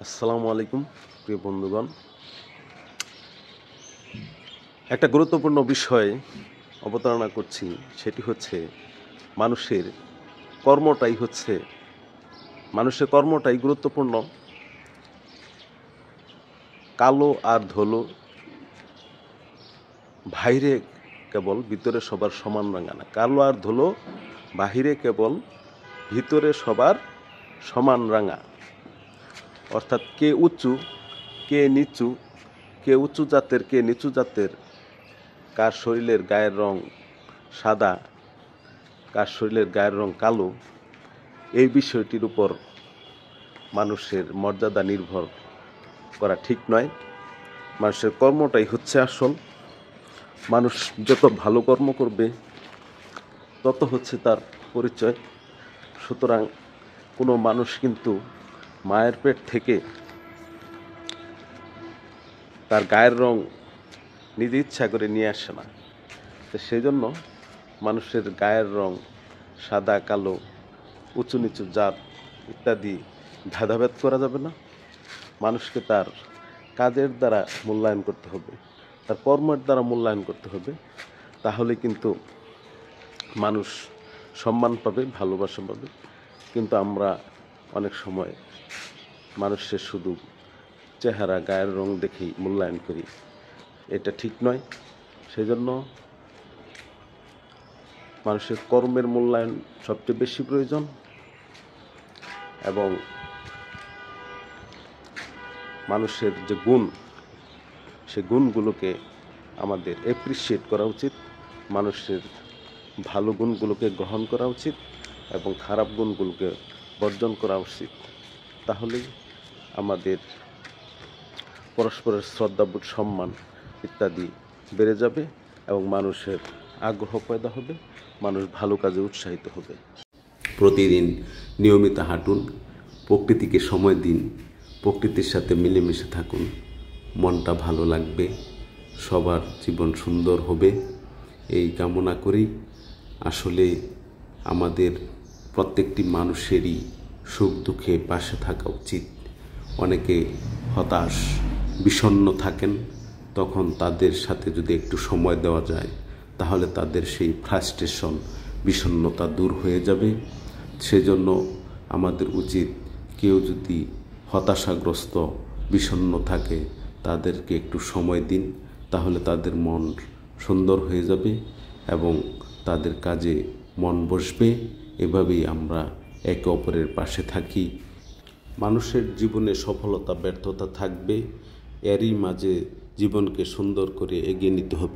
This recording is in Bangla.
আসসালামু আলাইকুম প্রিয় বন্ধুগণ। একটা গুরুত্বপূর্ণ বিষয় অবতারণা করছি, সেটি হচ্ছে মানুষের কর্মটাই গুরুত্বপূর্ণ। কালো আর ধুলো বাহিরে কেবল, ভিতরে সবার সমান রাঙা না। কালো আর ধুলো বাহিরে কেবল, ভিতরে সবার সমান রাঙা। অর্থাৎ কে উঁচু কে নিচু, কে উঁচু জাতের কে নিচু জাতের, কার শরীরের গায়ের রং সাদা, কার শরীরের গায়ের রং কালো, এই বিষয়টির উপর মানুষের মর্যাদা নির্ভর করা ঠিক নয়। মানুষের কর্মটাই হচ্ছে আসল। মানুষ যত ভালো কর্ম করবে তত হচ্ছে তার পরিচয়। সুতরাং কোনো মানুষ কিন্তু মায়ের পেট থেকে তার গায়ের রং নিজে ইচ্ছা করে নিয়ে আসে না। তো সেই জন্য মানুষের গায়ের রং সাদা কালো, উঁচু নিচু জাত ইত্যাদি ভেদাভেদ করা যাবে না। মানুষকে তার কাজের দ্বারা মূল্যায়ন করতে হবে, তার কর্মের দ্বারা মূল্যায়ন করতে হবে। তাহলে কিন্তু মানুষ সম্মান পাবে, ভালোবাসা পাবে। কিন্তু আমরা অনেক সময় মানুষের শুধু চেহারা গায়ের রং দেখেই মূল্যায়ন করি, এটা ঠিক নয়। সেজন্য মানুষের কর্মের মূল্যায়ন সবচেয়ে বেশি প্রয়োজন এবং মানুষের যে গুণ, সে গুণগুলোকে আমাদের অ্যাপ্রিসিয়েট করা উচিত। মানুষের ভালো গুণগুলোকে গ্রহণ করা উচিত এবং খারাপ গুণগুলোকে বর্জন করা উচিত। তাহলেই আমাদের পরস্পরের শ্রদ্ধাবোধ, সম্মান ইত্যাদি বেড়ে যাবে এবং মানুষের আগ্রহ পয়দা হবে, মানুষ ভালো কাজে উৎসাহিত হবে। প্রতিদিন নিয়মিত হাঁটুন, প্রকৃতিকে সময় দিন, প্রকৃতির সাথে মিলেমিশে থাকুন, মনটা ভালো লাগবে, সবার জীবন সুন্দর হবে, এই কামনা করি। আসলে আমাদের প্রত্যেকটি মানুষেরই সুখ দুঃখে পাশে থাকা উচিত। অনেকে হতাশ বিষণ্ণ থাকেন, তখন তাদের সাথে যদি একটু সময় দেওয়া যায় তাহলে তাদের সেই ফ্রাস্ট্রেশন, বিষণ্ণতা দূর হয়ে যাবে। সেজন্য আমাদের উচিত, কেউ যদি হতাশাগ্রস্ত বিষণ্ণ থাকে তাদেরকে একটু সময় দিন, তাহলে তাদের মন সুন্দর হয়ে যাবে এবং তাদের কাজে মন বসবে। এভাবেই আমরা একে অপরের পাশে থাকি। মানুষের জীবনে সফলতা ব্যর্থতা থাকবে, এরই মাঝে জীবনকে সুন্দর করে এগিয়ে নিতে হবে।